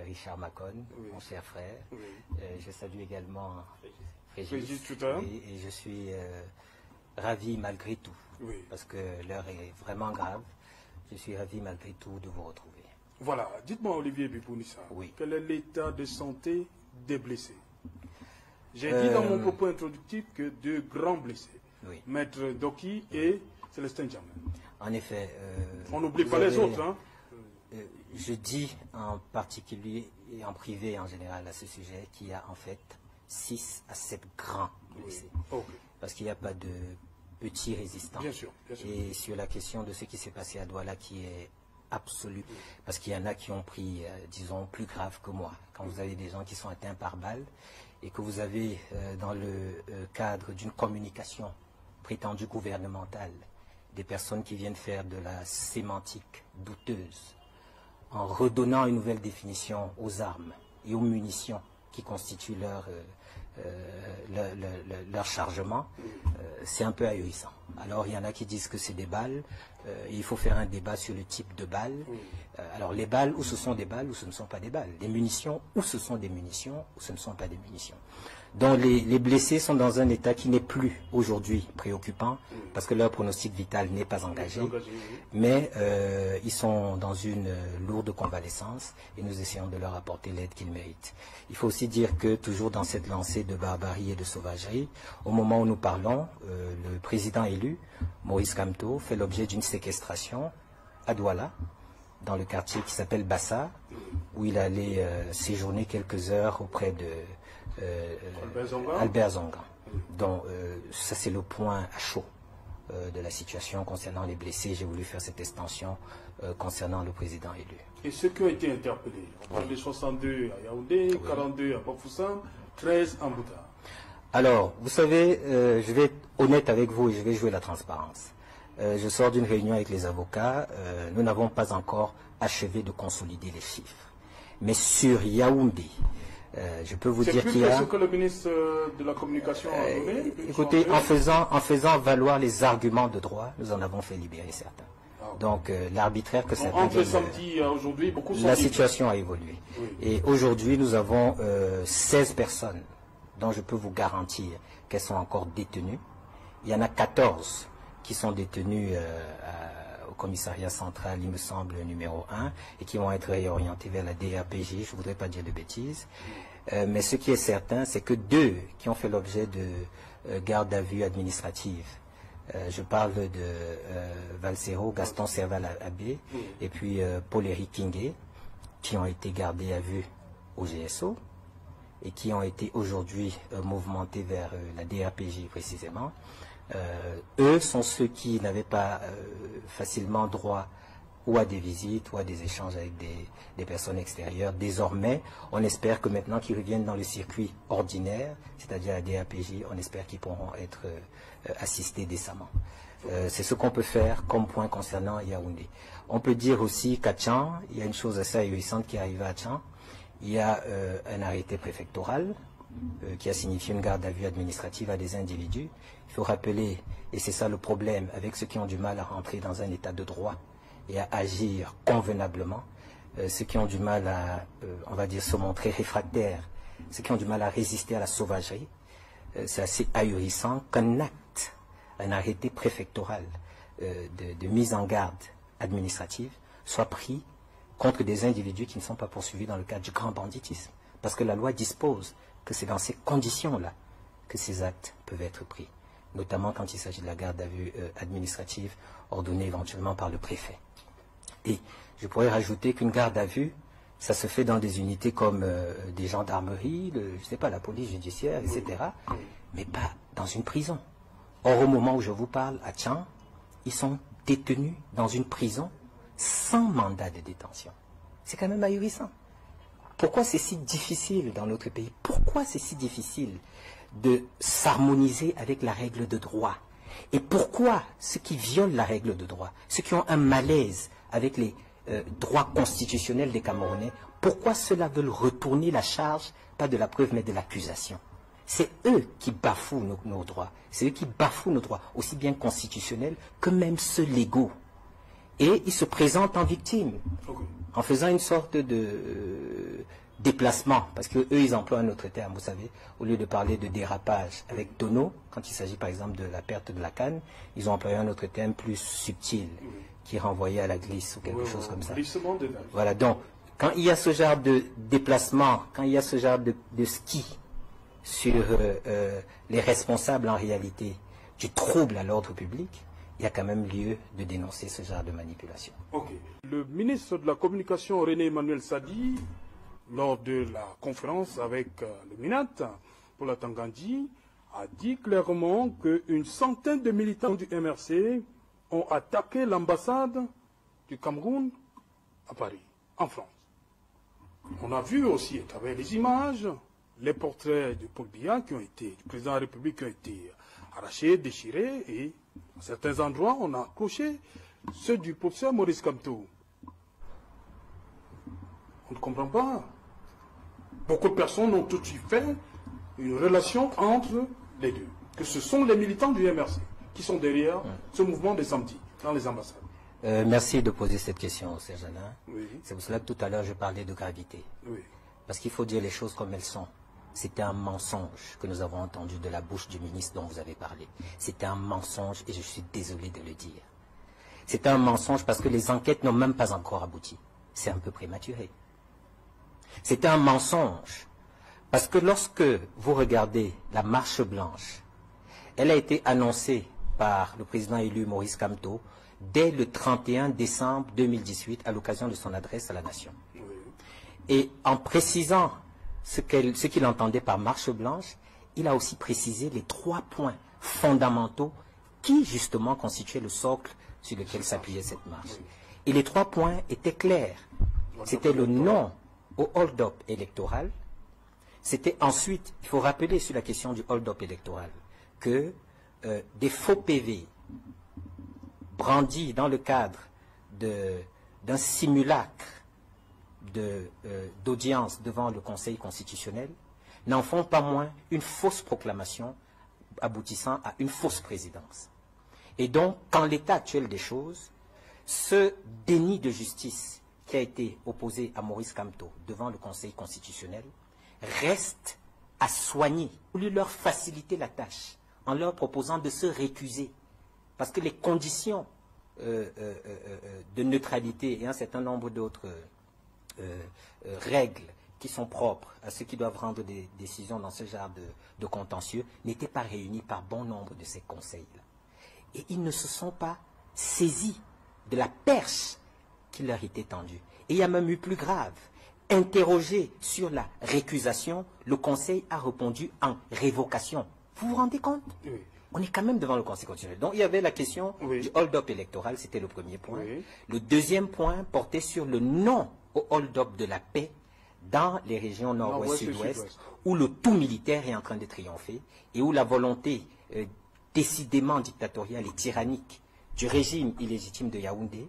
Richard Macon, mon cher frère. Je salue également Frégis, et je suis ravi malgré tout, parce que l'heure est vraiment grave. Je suis ravi malgré tout de vous retrouver. Voilà, dites-moi Olivier Bibounissa, quel est l'état de santé des blessés? J'ai dit dans mon propos introductif que deux grands blessés, Maître Doki et Célestin Djamel. En effet. On n'oublie pas les autres. Hein. Je dis en particulier et en privé en général à ce sujet qu'il y a en fait 6 à 7 grands blessés. Parce qu'il n'y a pas de petits résistants. Bien sûr, bien sûr. Et sur la question de ce qui s'est passé à Douala qui est absolu, parce qu'il y en a qui ont pris, disons, plus grave que moi. Quand vous avez des gens qui sont atteints par balle et que vous avez dans le cadre d'une communication prétendue gouvernementale des personnes qui viennent faire de la sémantique douteuse en redonnant une nouvelle définition aux armes et aux munitions qui constituent leur chargement, c'est un peu ahurissant. Alors il y en a qui disent que c'est des balles, il faut faire un débat sur le type de balles. Alors les balles, où ce sont des balles, ou ce ne sont pas des balles. Les munitions, où ce sont des munitions, ou ce ne sont pas des munitions. Donc les blessés sont dans un état qui n'est plus aujourd'hui préoccupant, parce que leur pronostic vital n'est pas engagé, mais ils sont dans une lourde convalescence et nous essayons de leur apporter l'aide qu'ils méritent. Il faut aussi dire que toujours dans cette lancée de barbarie et de sauvagerie, au moment où nous parlons, le président élu, Maurice Kamto, fait l'objet d'une séquestration à Douala, dans le quartier qui s'appelle Bassa, où il allait séjourner quelques heures auprès de Albert Zongan. Donc ça c'est le point à chaud de la situation concernant les blessés. J'ai voulu faire cette extension concernant le président élu. Et ceux qui ont été interpellés, on parle de 62 à Yaoundé, 42 à Bafoussam, 13 en Bouddha. Alors, vous savez, je vais être honnête avec vous et je vais jouer la transparence. Je sors d'une réunion avec les avocats, nous n'avons pas encore achevé de consolider les chiffres. Mais sur Yaoundé, je peux vous dire qu'il y a... C'est plus que ce que le ministre de la Communication a donné. Écoutez, en faisant valoir les arguments de droit, nous en avons fait libérer certains. Donc l'arbitraire que ça peut entre samedi et aujourd'hui, beaucoup sont la situation a évolué. Et aujourd'hui, nous avons 16 personnes dont je peux vous garantir qu'elles sont encore détenues. Il y en a 14 qui sont détenues au commissariat central, il me semble, numéro 1, et qui vont être réorientés vers la DRPJ, je ne voudrais pas dire de bêtises. Mais ce qui est certain, c'est que 2 qui ont fait l'objet de garde à vue administrative, je parle de Valsero, Gaston Serval-Abbé, et puis Paul-Éric Kingué, qui ont été gardés à vue au GSO, et qui ont été aujourd'hui mouvementés vers la DRPJ précisément. Eux sont ceux qui n'avaient pas facilement droit ou à des visites ou à des échanges avec des personnes extérieures. Désormais, on espère que maintenant qu'ils reviennent dans le circuit ordinaire, c'est-à-dire la DRPJ, on espère qu'ils pourront être assistés décemment. C'est ce qu'on peut faire comme point concernant Yaoundé. On peut dire aussi qu'à Tchan, il y a une chose assez ahurissante qui est arrivée à Tchan. Il y a un arrêté préfectoral qui a signifié une garde à vue administrative à des individus. Il faut rappeler, et c'est ça le problème avec ceux qui ont du mal à rentrer dans un état de droit et à agir convenablement, ceux qui ont du mal à, on va dire, se montrer réfractaires, ceux qui ont du mal à résister à la sauvagerie, c'est assez ahurissant qu'un acte, un arrêté préfectoral de mise en garde administrative soit pris contre des individus qui ne sont pas poursuivis dans le cadre du grand banditisme. Parce que la loi dispose que c'est dans ces conditions-là que ces actes peuvent être pris, notamment quand il s'agit de la garde à vue administrative ordonnée éventuellement par le préfet. Et je pourrais rajouter qu'une garde à vue, ça se fait dans des unités comme des gendarmeries, je sais pas, la police judiciaire, etc., mais pas dans une prison. Or, au moment où je vous parle, à Tchan, ils sont détenus dans une prison sans mandat de détention. C'est quand même ahurissant. Pourquoi c'est si difficile dans notre pays? Pourquoi c'est si difficile de s'harmoniser avec la règle de droit? Et pourquoi ceux qui violent la règle de droit, ceux qui ont un malaise avec les droits constitutionnels des Camerounais, pourquoi ceux-là veulent retourner la charge, pas de la preuve, mais de l'accusation? C'est eux qui bafouent nos droits. C'est eux qui bafouent nos droits, aussi bien constitutionnels que même ceux légaux. Et ils se présentent en victime, en faisant une sorte de déplacement, parce qu'eux, ils emploient un autre terme, vous savez, au lieu de parler de dérapage avec tonneau, quand il s'agit par exemple de la perte de la canne, ils ont employé un autre terme plus subtil, qui renvoyait à la glisse ou quelque chose comme ça. Voilà, donc, quand il y a ce genre de déplacement, quand il y a ce genre de ski sur les responsables en réalité du trouble à l'ordre public, il y a quand même lieu de dénoncer ce genre de manipulation. Ok. Le ministre de la Communication, René Emmanuel Sadi, lors de la conférence avec le Minat pour la Tangandji, a dit clairement qu'une centaine de militants du MRC ont attaqué l'ambassade du Cameroun à Paris, en France. On a vu aussi à travers les images les portraits de Paul Biya du président de la République qui ont été arrachés, déchirés, et à certains endroits on a accroché ceux du professeur Maurice Kamto. On ne comprend pas. Beaucoup de personnes ont tout de suite fait une relation entre les deux. Que ce sont les militants du MRC qui sont derrière ce mouvement des samedis dans les ambassades. Merci de poser cette question, Serge Alain. Oui. C'est pour cela que tout à l'heure je parlais de gravité. Oui. Parce qu'il faut dire les choses comme elles sont. C'était un mensonge que nous avons entendu de la bouche du ministre dont vous avez parlé. C'était un mensonge et je suis désolé de le dire. C'était un mensonge parce que les enquêtes n'ont même pas encore abouti. C'est un peu prématuré. C'était un mensonge parce que lorsque vous regardez la marche blanche, elle a été annoncée par le président élu Maurice Kamto dès le 31 décembre 2018 à l'occasion de son adresse à la nation. Oui. Et en précisant ce qu'il entendait par marche blanche, il a aussi précisé les 3 points fondamentaux qui justement constituaient le socle sur lequel s'appuyait cette marche. Et les 3 points étaient clairs. C'était le non au hold-up électoral. C'était ensuite, il faut rappeler sur la question du hold-up électoral, que des faux PV brandis dans le cadre d'un simulacre d'audience devant le Conseil constitutionnel n'en font pas moins une fausse proclamation aboutissant à une fausse présidence. Et donc, qu'en l'état actuel des choses, ce déni de justice qui a été opposé à Maurice Kamto devant le Conseil constitutionnel reste à soigner. Pour lui leur faciliter la tâche en leur proposant de se récuser. Parce que les conditions de neutralité et un certain nombre d'autres règles qui sont propres à ceux qui doivent rendre des décisions dans ce genre de contentieux n'étaient pas réunies par bon nombre de ces conseils-là. Et ils ne se sont pas saisis de la perche qui leur était tendue. Et il y a même eu plus grave. Interrogé sur la récusation, le Conseil a répondu en révocation. Vous vous rendez compte? Oui. On est quand même devant le Conseil constitutionnel. Donc il y avait la question du hold-up électoral, c'était le premier point. Oui. Le deuxième point portait sur le non au hold-up de la paix dans les régions nord-ouest, sud-ouest, où le tout militaire est en train de triompher et où la volonté décidément dictatoriale et tyrannique du régime illégitime de Yaoundé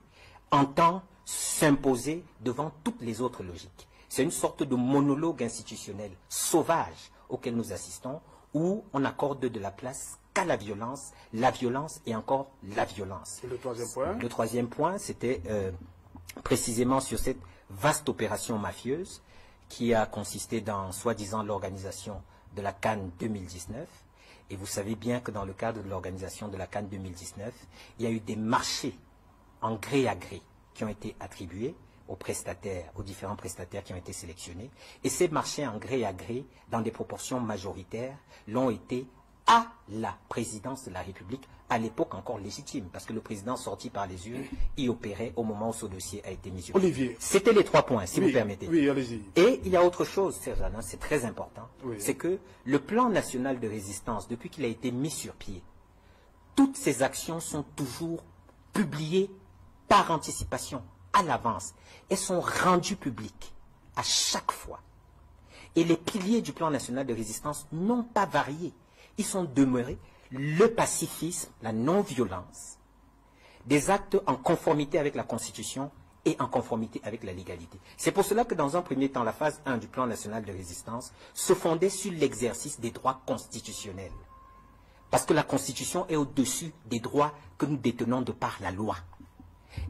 entend s'imposer devant toutes les autres logiques. C'est une sorte de monologue institutionnel sauvage auquel nous assistons, où on accorde de la place qu'à la violence et encore la violence. Et le troisième point? Le troisième point, c'était précisément sur cette vaste opération mafieuse qui a consisté dans, soi-disant, l'organisation de la Cannes 2019. Et vous savez bien que dans le cadre de l'organisation de la Cannes 2019, il y a eu des marchés en gré à gré qui ont été attribués aux prestataires, aux différents prestataires qui ont été sélectionnés. Et ces marchés en gré à gré, dans des proportions majoritaires, l'ont été à la présidence de la République, à l'époque encore légitime, parce que le président sorti par les urnes y opérait au moment où ce dossier a été mis sur pied. Olivier. C'était les 3 points, si vous permettez. Oui, allez-y. Et il y a autre chose, Serge Alain, c'est très important, Oui. c'est que le plan national de résistance, depuis qu'il a été mis sur pied, toutes ces actions sont toujours publiées par anticipation, à l'avance. Elles sont rendues publiques à chaque fois. Et les piliers du plan national de résistance n'ont pas varié. Ils sont demeurés le pacifisme, la non-violence, des actes en conformité avec la Constitution et en conformité avec la légalité. C'est pour cela que dans un premier temps, la phase 1 du plan national de résistance se fondait sur l'exercice des droits constitutionnels. Parce que la Constitution est au-dessus des droits que nous détenons de par la loi.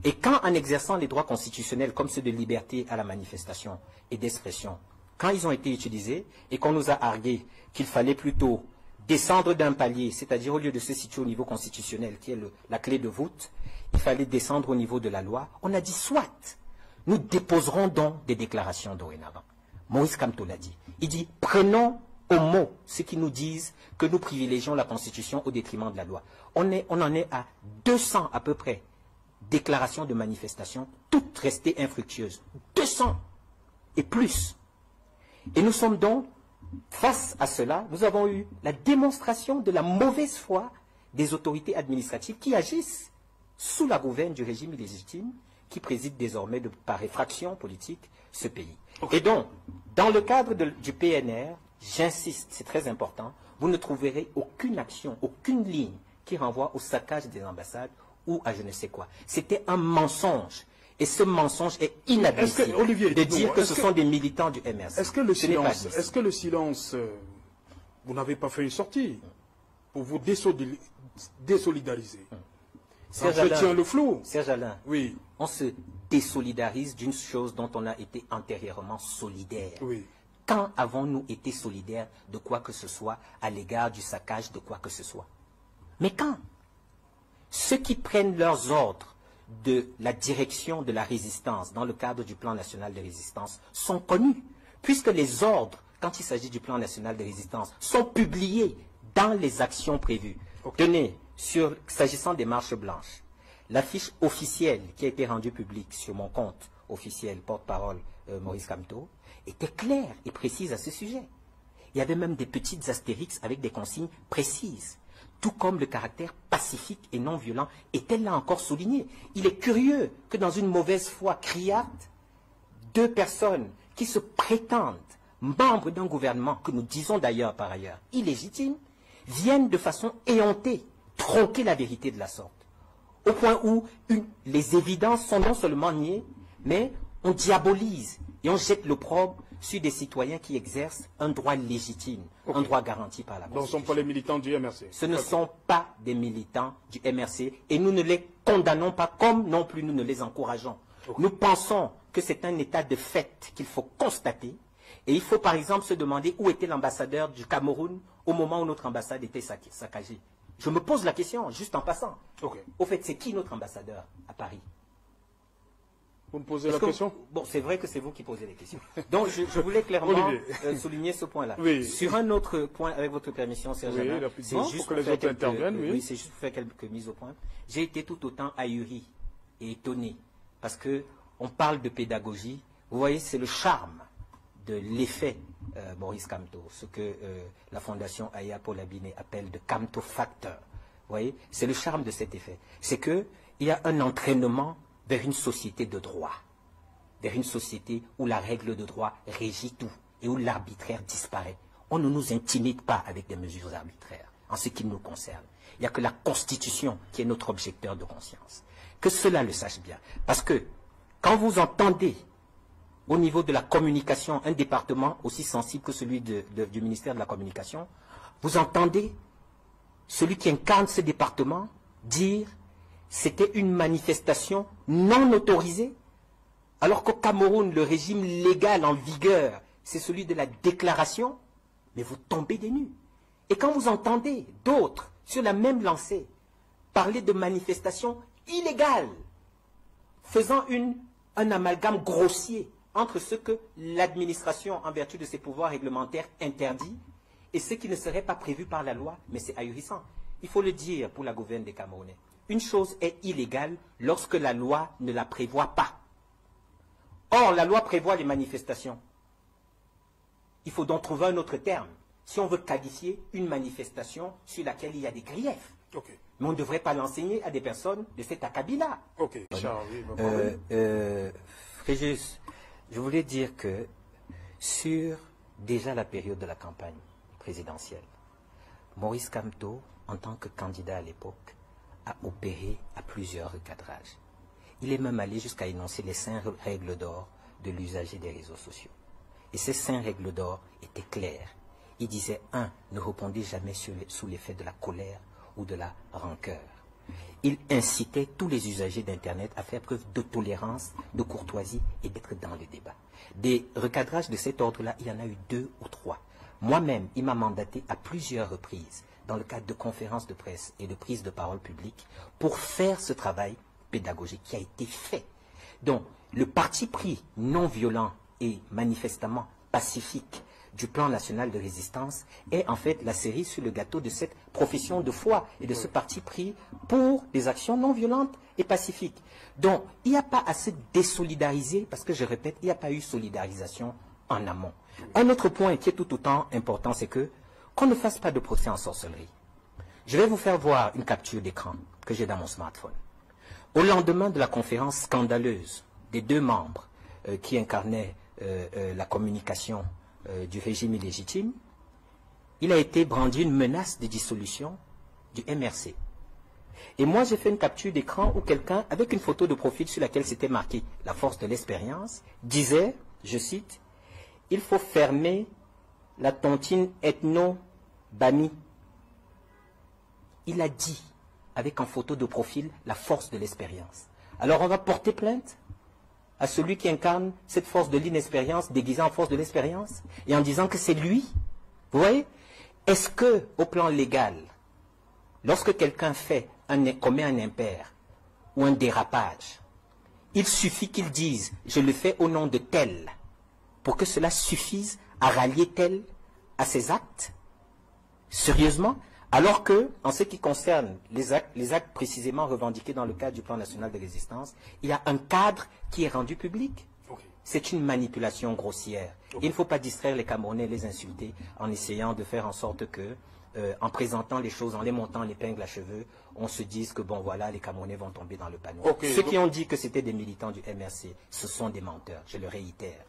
Et quand, en exerçant les droits constitutionnels comme ceux de liberté à la manifestation et d'expression, quand ils ont été utilisés et qu'on nous a argué qu'il fallait plutôt descendre d'un palier, c'est-à-dire au lieu de se situer au niveau constitutionnel, qui est la clé de voûte, il fallait descendre au niveau de la loi, on a dit soit, nous déposerons donc des déclarations dorénavant. Maurice Kamto l'a dit. Il dit, prenons au mot ceux qui nous disent que nous privilégions la Constitution au détriment de la loi. On en est à 200 à peu près déclarations de manifestation, toutes restées infructueuses. 200 et plus. Et nous sommes donc, face à cela, nous avons eu la démonstration de la mauvaise foi des autorités administratives qui agissent sous la gouverne du régime illégitime qui préside désormais par effraction politique ce pays. Okay. Et donc, dans le cadre du PNR, j'insiste, c'est très important, vous ne trouverez aucune action, aucune ligne qui renvoie au saccage des ambassades ou à je ne sais quoi. C'était un mensonge. Et ce mensonge est inadmissible de dire que ce sont des militants du MRC. Est-ce que le silence, vous n'avez pas fait une sortie pour vous désolidariser? Je tiens le flou. Serge Alain, oui. On se désolidarise d'une chose dont on a été antérieurement solidaire. Oui. Quand avons-nous été solidaires de quoi que ce soit à l'égard du saccage de quoi que ce soit? Mais quand? Ceux qui prennent leurs ordres de la direction de la résistance dans le cadre du plan national de résistance sont connus, puisque les ordres, quand il s'agit du plan national de résistance, sont publiés dans les actions prévues. Okay. Tenez, s'agissant des marches blanches, l'affiche officielle qui a été rendue publique sur mon compte officiel, porte-parole Maurice Kamto, était claire et précise à ce sujet. Il y avait même des petites astérix avec des consignes précises. Tout comme le caractère pacifique et non violent était là encore souligné. Il est curieux que dans une mauvaise foi criarde, deux personnes qui se prétendent membres d'un gouvernement, que nous disons d'ailleurs par ailleurs illégitime, viennent de façon éhontée tronquer la vérité de la sorte. Au point où les évidences sont non seulement niées, mais on diabolise et on jette l'opprobre sur des citoyens qui exercent un droit légitime, un droit garanti par la Constitution. Donc ce ne sont pas les militants du MRC. Ce ne sont pas des militants du MRC et nous ne les condamnons pas comme non plus nous ne les encourageons. Nous pensons que c'est un état de fait qu'il faut constater et il faut par exemple se demander où était l'ambassadeur du Cameroun au moment où notre ambassade était saccagée. Je me pose la question, juste en passant. Au fait, c'est qui notre ambassadeur à Paris? Vous me posez la question? Bon, c'est vrai que c'est vous qui posez les questions. Donc, je voulais clairement souligner ce point-là. Oui. Sur un autre point, avec votre permission, Serge Alain, c'est juste pour faire quelques mises au point. J'ai été tout autant ahuri et étonné parce que on parle de pédagogie. Vous voyez, c'est le charme de l'effet Maurice Kamto, ce que la Fondation Aya Paul Abiné appelle de Kamto Factor. Vous voyez, c'est le charme de cet effet. C'est qu'il y a un entraînement vers une société de droit, vers une société où la règle de droit régit tout et où l'arbitraire disparaît. On ne nous intimide pas avec des mesures arbitraires en ce qui nous concerne. Il n'y a que la Constitution qui est notre objecteur de conscience. Que cela le sache bien. Parce que quand vous entendez au niveau de la communication un département aussi sensible que celui du ministère de la Communication, vous entendez celui qui incarne ce département dire c'était une manifestation non autorisée, alors qu'au Cameroun, le régime légal en vigueur, c'est celui de la déclaration, mais vous tombez des nues. Et quand vous entendez d'autres, sur la même lancée, parler de manifestations illégales, faisant un amalgame grossier entre ce que l'administration, en vertu de ses pouvoirs réglementaires, interdit, et ce qui ne serait pas prévu par la loi, mais c'est ahurissant. Il faut le dire pour la gouverne des Camerounais. Une chose est illégale lorsque la loi ne la prévoit pas. Or, la loi prévoit les manifestations. Il faut donc trouver un autre terme. Si on veut qualifier une manifestation sur laquelle il y a des griefs. Mais on ne devrait pas l'enseigner à des personnes de cet acabit-là. Fréjus, je voulais dire que sur déjà la période de la campagne présidentielle, Maurice Kamto, en tant que candidat à l'époque, a opéré à plusieurs recadrages. Il est même allé jusqu'à énoncer les 5 règles d'or de l'usager des réseaux sociaux. Et ces 5 règles d'or étaient claires. Il disait 1. Ne répondez jamais sous l'effet de la colère ou de la rancœur. Il incitait tous les usagers d'Internet à faire preuve de tolérance, de courtoisie et d'être dans le débat. Des recadrages de cet ordre-là, il y en a eu 2 ou 3. Moi-même, il m'a mandaté à plusieurs reprises, dans le cadre de conférences de presse et de prises de parole publiques, pour faire ce travail pédagogique qui a été fait. Donc, le parti pris non violent et manifestement pacifique du plan national de résistance est en fait la cerise sur le gâteau de cette profession de foi et de ce parti pris pour des actions non violentes et pacifiques. Donc, il n'y a pas à se désolidariser, parce que je répète, il n'y a pas eu solidarisation en amont. Un autre point qui est tout autant important, c'est que qu'on ne fasse pas de procès en sorcellerie. Je vais vous faire voir une capture d'écran que j'ai dans mon smartphone. Au lendemain de la conférence scandaleuse des 2 membres qui incarnaient la communication du régime illégitime, il a été brandi une menace de dissolution du MRC. Et moi, j'ai fait une capture d'écran où quelqu'un, avec une photo de profil sur laquelle c'était marqué « La force de l'expérience », disait, je cite, « Il faut fermer la tontine ethno-bami ». Il a dit, avec en photo de profil, « La force de l'expérience ». Alors on va porter plainte à celui qui incarne cette force de l'inexpérience déguisée en force de l'expérience et en disant que c'est lui. Vous voyez? Est-ce que, au plan légal, lorsque quelqu'un commet un impair ou un dérapage, il suffit qu'il dise « je le fais au nom de tel » pour que cela suffise à rallier tel à ses actes? Sérieusement? Alors que, en ce qui concerne les actes précisément revendiqués dans le cadre du plan national de résistance, il y a un cadre qui est rendu public. C'est une manipulation grossière. Il ne faut pas distraire les Camerounais, les insulter, en essayant de faire en sorte que, en présentant les choses, en les montant en épingle à cheveux, on se dise que, bon, voilà, les Camerounais vont tomber dans le panneau. Ceux qui ont dit que c'était des militants du MRC, ce sont des menteurs, je le réitère.